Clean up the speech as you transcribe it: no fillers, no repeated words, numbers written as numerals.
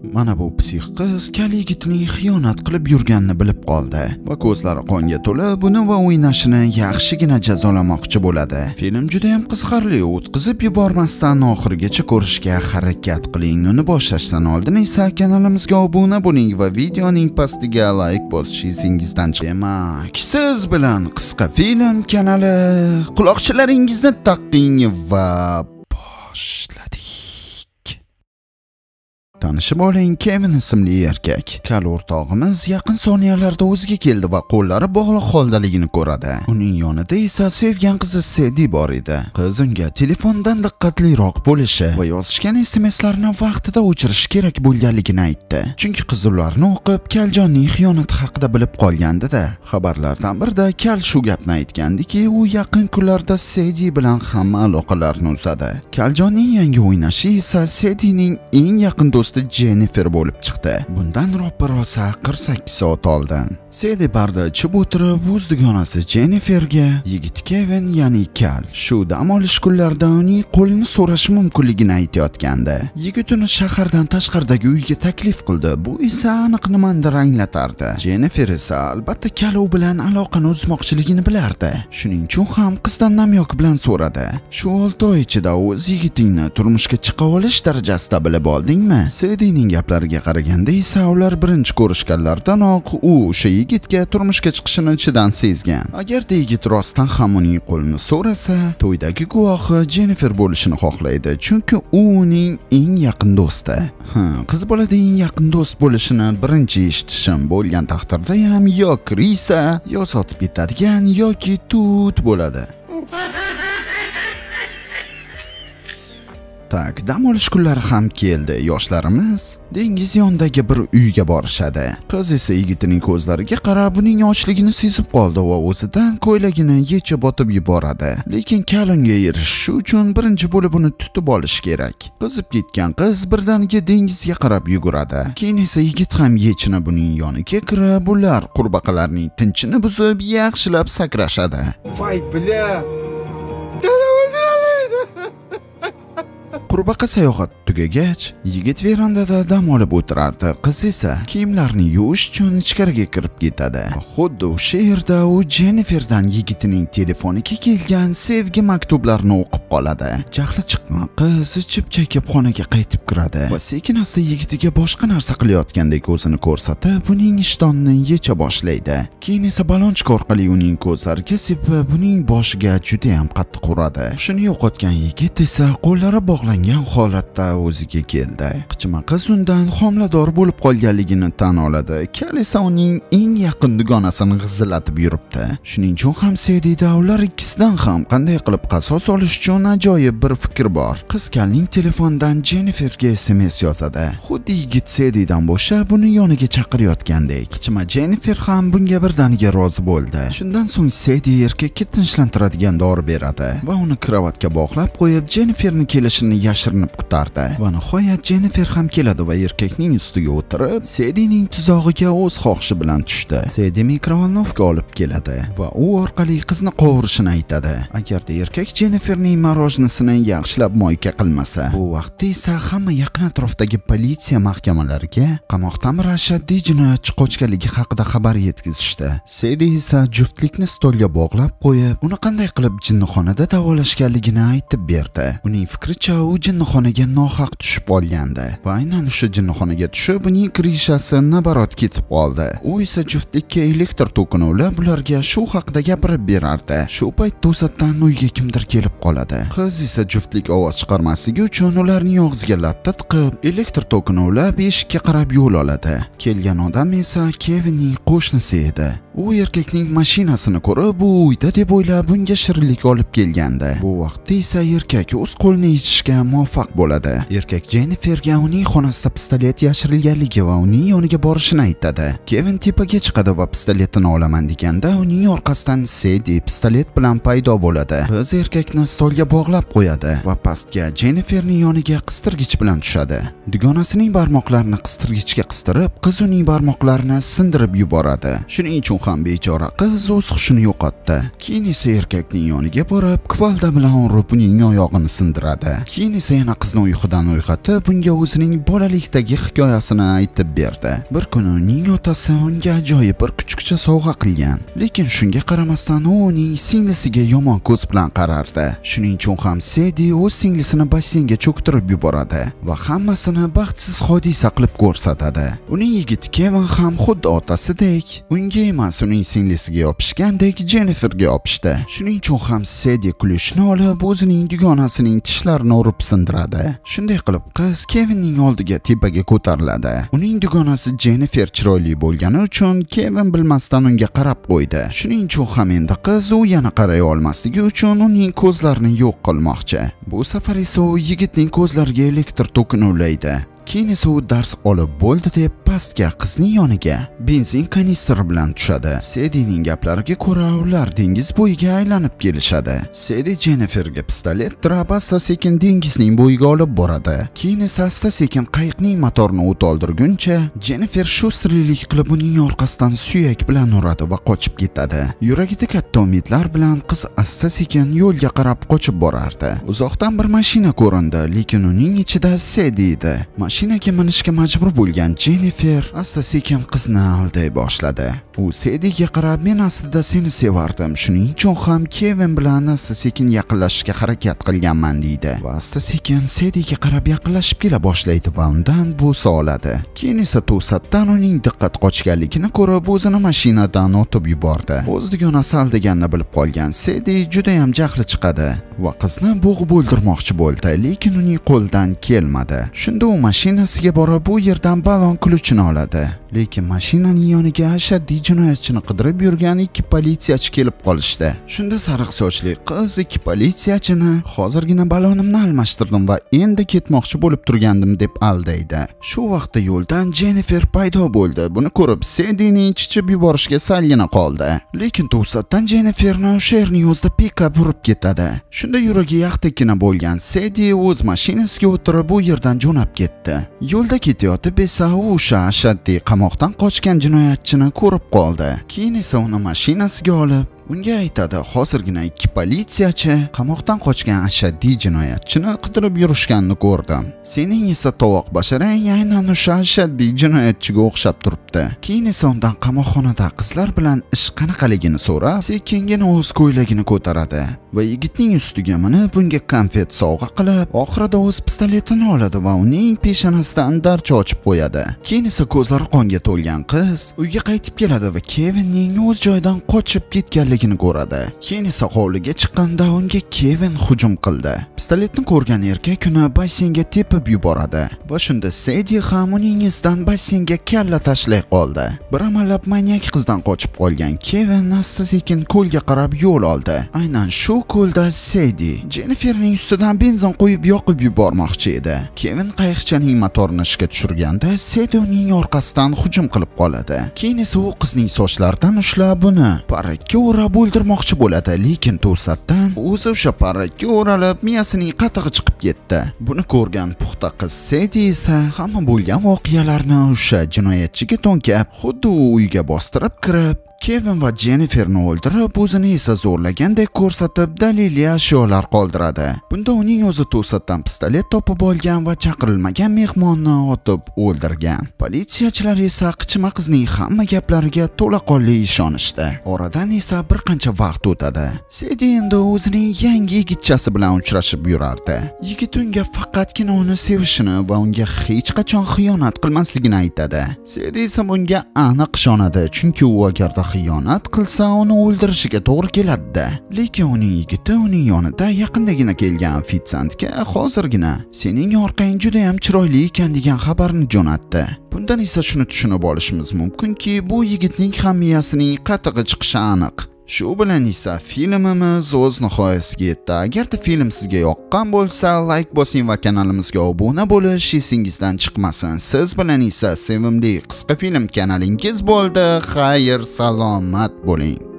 Mana bu psix qiz kal yigitning xiyonat qilib yurganini bilib qoldi va ko'zlari qonga to'lib buni va o'ynashini yaxshigina jazolamoqchi bo'ladi. Film juda ham qiziqarli, o'tkazib yubormasdan oxirigacha ko'rishga harakat qiling. Uni boshlashdan oldin esa kanalimizga obuna bo'ling va videoning pastiga like bosishingizdan demak, siz bilan qisqa film kanali quloqchalaringizni taqing va boshladik. Tanishib oling, Kevin ismli erkak. Kal o'rtog'imiz yaqin soniyalarda o'ziga keldi va qo'llari bog'liq holdaligini ko'radi. Uning yonida esa sevgan qizi Sedi bor edi. Qiz unga telefondan diqqatliroq bo'lishi va yozishgan SMS-larni vaqtida o'chirish kerak bo'lganligini aytdi. Chunki qiz ularni o'qib, Kaljonning xiyonati haqida bilib qolgandi-da. Xabarlardan birida Kal shu gapni aytgandiki, u yaqin kunlarda Sedi bilan hamma aloqalarni uzadi. Kaljonning yangi o'ynashi esa Sedining eng yaqin do'sti Jennifer bo'lib chiqdi. Bundan ro'para 48 soat oldin Sedi barda ichib o'tirib, o'z dugonasi Jenniferga yigit Kevin, ya'ni Kal, shu dam olish kunlarida uning qo'lini so'rashi mumkinligini aytayotgandi. Yigit uni shahardan tashqaridagi uyga taklif qildi. Bu esa aniq nimanidir anglatardi. Jennifer esa albatta Kal u bilan aloqani uzmoqchiligini bilardi. Shuning uchun ham qizdan namyoq bilan so'radi. Shu 6 oy ichida o'z yigitingni turmushga chiqa olish darajasida bilib oldingmi? Sedining gaplariga qaraganda esa ular birinchi ko'rishganlaridanoq u o'sha yigitga turmushga chiqishini ichidan sezgan. Agarda yigit rostdan ham uning qo'lini so'rasa, to'ydagi guvohi Jennifer bo'lishini xohlaydi, chunki u uning eng yaqin do'sti. Qiz bolada eng yaqin do'st bo'lishini birinchi eshitishim bo'lgan taqdirda ham yo kirisa, yo sotib ketadigan yoki tut bo'ladi. Tak, dam olish kunlari ham keldi. Yoshlarimiz dengiz yonidagi bir uyga borishadi. Qiz esa yigitining ko'zlariga qarab uning ochligini sezib qoldi va o'zidan ko'ylagini yechib botib yuboradi. Lekin Kal unga erishish uchun birinchi bo'lib uni tutib olish kerak. Qizib ketgan qiz birdaniga dengizga qarab yuguradi. Keyin esa yigit ham yechinib uning yoniga kirib, ular qurbaqalarning tinchini buzib, yaxshilab sakrashadi. Voy bля! Qurbaqa sayohat tugagach, yigit verandada dam olib o'tirardi. Qiz esa kiyimlarini yuvish uchun ichkariga kirib ketadi. Xuddi o'sha yerda u Jenniferdan yigitining telefoniga kelgan sevgi maktublarini o'qib qoladi. Jahli chiqqan qiz ichib-chakib xonaga qaytib kiradi va sekin-asta yigitiga boshqa narsa qilayotgandek o'zini ko'rsatib, uning ishtonini yecha boshlaydi. Keyin esa balonchik orqali uning ko'zlariga sepib, uning boshiga juda ham qattiq uradi. Shuni yo'qotgan yigit esa qo'llari bog'langan holatda o'ziga keldi. Qichima qiz undan homilador bo'lib qolganligini tan oladi. Kal esa uning eng yaqin dugonasini g'izillatib yuribdi. Shuning uchun ham Sedida ular ikkisidan ham qanday qilib qasos olish uchun ajoyib bir fikr bor. Qiz Kalning telefonidan Jenniferga SMS yozadi. Xuddi yigit Sedidan bo'shab uni yoniga chaqirayotgandek. Qichima Jennifer ham bunga birdaniga rozi bo'ldi. Shundan so'ng Sedi erkakka tinchlantiradigan dori beradi va uni kravatga bog'lab qo'yib, Jenniferning kelishini yashirinib kutardi. Va nihoyat Jennifer ham keladi va erkakning ustiga o'tirib, Sedining tuzog'iga o'z xohishi bilan tushdi. Sedi mikrovolnovka olib keladi va u orqali qizni qovurishini aytadi. Agarda erkak Jenniferning marojnisini yaxshilab moyka qilmasa, bu vaqtda esa hamma yaqin atrofdagi politsiya mahkamalariga qamoqdan ashaddiy jinoyatchi qochganligi haqida xabar yetkazishdi. Sedi esa juftlikni stolga bog'lab qo'yib, uni qanday qilib jinnixonada davolashganligini aytib berdi. Uning fikricha u jinnixonaga nohaq tushib qolgandi va aynan o'sha jinnixonaga tushib, uning krishasi nabarot ketib qoldi. U esa juftlikka elektr tokini ulab, ularga shu haqida gapirib berardi. Shu payt to'satdan uyga kimdir kelib qoladi. Qiz esa juftlik ovoz chiqarmasligi uchun ularning og'ziga latta tiqib, elektr tokini ulab eshikka qarab yo'l oladi. Kelgan odam esa Kevinning qo'shnisi edi. U erkakning mashinasini ko'rib, bu uyda deb o'ylab unga shirinlik olib kelgandi. Bu vaqtda esa erkak o'z qo'lini yechishga muvaffaq bo'ladi. Erkak Jenniferga uning xonasida pistolet yashirilganligi va uning yoniga borishini aytadi. Kevin tepaga chiqadi va pistoletini olaman deganda, uning orqasidan Sedi pistolet bilan paydo bo'ladi. Qiz erkakni stolga bog'lab qo'yadi va pastga Jenniferning yoniga qistirgich bilan tushadi. Dugonasining barmoqlarini qistirgichga qistirib, qiz uning barmoqlarini sindirib yuboradi. Shuning uchun ham bechora qiz o'z hushini yo'qotdi. Keyin esa erkakning yoniga borib, kuvalda bilan urib uning oyog'ini sindiradi. Keyin Keyin esa yana qizni uyqudan uyg'otib, unga o'zining bolalikdagi hikoyasini aytib berdi. Bir kuni uning otasi unga ajoyib bir kuchukcha sovg'a qilgan. Lekin shunga qaramasdan u uning singlisiga yomon ko'z bilan qarardi. Shuning uchun ham Sedi o'z singlisini basseynga cho'ktirib yuboradi va hammasini baxtsiz hodisa qilib ko'rsatadi. Uning yigiti Kevin ham xuddi otasidek unga emas, uning singlisiga yopishgandek Jenniferga yopishdi. Shuning uchun ham Sedi kulishni olib o'zining dugonasining tishlarini urib sindiradi. Shunday qilib qiz Kevinning oldiga tepaga ko'tariladi. Uning dugonasi Jennifer chiroyli bo'lgani uchun Kevin bilmasdan unga qarab qo'ydi. Shuning uchun ham endi qiz u yana qaray olmasligi uchun uning ko'zlarini yo'q qilmoqchi. Bu safar esa u yigitning ko'zlariga elektr tokini ulaydi. Keyin esa u dars olib bo'ldi deb pastga qizning yoniga benzin kanistri bilan tushadi. Sedining gaplariga ko'ra ular dengiz bo'yiga aylanib kelishadi. Sedi Jenniferga pistolet tirab asta-sekin dengizning bo'yiga olib boradi. Keyin esa asta-sekin qayiqning motorini o't oldirguncha Jennifer shu sirlilik qilib uning orqasidan suyak bilan uradi va qochib ketadi. Yuragida katta umidlar bilan qiz asta-sekin yo'lga qarab qochib borardi. Uzoqdan bir mashina ko'rindi, lekin uning ichida Sedi edi. Mashinaga minishga majbur bo'lgan Jennifer asta-sekin qizni alday boshladi. U Sediga qarab, "Men aslida seni sevardim. Shuning uchun ham Kevin bilan asta-sekin yaqinlashishga harakat qilganman" deydi. Va asta-sekin Sediga qarab yaqinlashib kela boshlaydi va undan bo'sa oladi. Keyin esa to'satdan uning diqqat qochganligini ko'rib, o'zini mashinadan otib yubordi. O'z dugonasi aldaganini bilib qolgan Sedi juda ham jahli chiqadi va qizni bo'g'ib o'ldirmoqchi bo'ldi, lekin uning qo'lidan kelmadi. Shunda u mashinasiga borib, bu yerdan balon kulchini oladi. Lekin mashinaning yoniga ashaddiy jinoyatchini qidirib yurgan ikki politsiyachi kelib qolishdi. Shunda sariq sochli qiz ikki politsiyachini "Hozirgina balonimni almashtirdim va endi ketmoqchi bo'lib turgandim" deb aldaydi. Shu vaqtda yo'ldan Jennifer paydo bo'ldi. Buni ko'rib Sedining chichib yuborishga salgina qoldi. Lekin to'satdan Jenniferni o'sha yerning o'zida pikap urib ketadi. Shunda yuragi yaxtekkina bo'lgan Sedi o'z mashinasiga o'tirib u yerdan jo'nab ketdi. Yo'lda ketayotib esa u o'sha ashaddiy qamoqdan qochgan jinoyatchini ko'rib qoldi. Keyin esa uni mashinasiga olib unga aytadi, "Hozirgina ikki politsiyachi qamoqdan qochgan ashaddiy jinoyatchini qidirib yurishganini ko'rdim. Sening esa tovoq basharang aynan o'sha ashaddiy jinoyatchiga o'xshab turibdi." Keyin esa undan qamoqxonada qizlar bilan ish qanaqaligini so'rab, sekingina o'z ko'ylagini ko'taradi va yigitning ustiga minib bunga konfet sovg'a qilib, oxirida o'z pistoletini oladi va uning peshonasidan darcha ochib qo'yadi. Keyin esa ko'zlari qonga to'lgan qiz uyga qaytib keladi va Kevinning o'z joyidan qochib ketganligini ko'radi. Keyin esa hovliga chiqqanda unga Kevin hujum qildi. Pistoletni ko'rgan erkak uni basseynga tepib yuboradi va shunda Sedi ham uning izidan basseynga kalla tashlay qoldi. Bir amallab manyak qizdan qochib qolgan Kevin asta-sekin ko'lga qarab yo'l oldi. Aynan shu ko'lda Sedi Jenniferning ustidan benzin qo'yib yoqib yubormoqchi edi. Kevin qayiqchaning motorini ishga tushirganda Sedi uning orqasidan hujum qilib qoladi. Keyin esa u qizning sochlaridan ushlab uni parrakka o'rab o'ldirmoqchi bo'ladi, lekin to'satdan o'zi o'sha parrakka o'ralib miyasining qatig'i chiqib ketdi. Buni ko'rgan puxta qiz Sedi esa hamma bo'lgan voqealarni o'sha jinoyatchiga to'nkab, xuddi u uyga bostirib kirib Kevin va Jenniferni o'ldirib, o'zini esa zo'rlagandek ko'rsatib, daliliy ashyolar qoldiradi. Bunda uning o'zi to'satdan pistolet topib olgan va chaqirilmagan mehmonni otib o'ldirgan. Politsiyachilar esa qichima qizning hamma gaplariga to'laqonli ishonishdi. Oradan esa bir qancha vaqt o'tadi. Sedi endi o'zining yangi yigitchasi bilan uchrashib yurardi. Yigit unga faqatgina uni sevishini va unga hech qachon xiyonat qilmasligini aytadi. Sedi esa bunga aniq ishonadi, chunki u agarda xiyonat qilsa uni o'ldirishiga to'g'ri keladi. Lekin uning yigiti uning yonida yaqindagina kelgan ofitsiantga hozirgina "Sening orqang juda ham chiroyli ekan" degan xabarni jo'natdi. Bundan esa shuni tushunib olishimiz mumkinki, bu yigitning ham miyasining qatig'i chiqishi aniq. Shu bilan esa filmimiz o'z nihoyasiga yetdi. Agarda film sizga yoqqan bo'lsa, like bosing va kanalimizga obuna bo'lish esingizdan chiqmasin. Siz bilan esa sevimli qisqa film kanalingiz bo'ldi. Xayr, salomat bo'ling.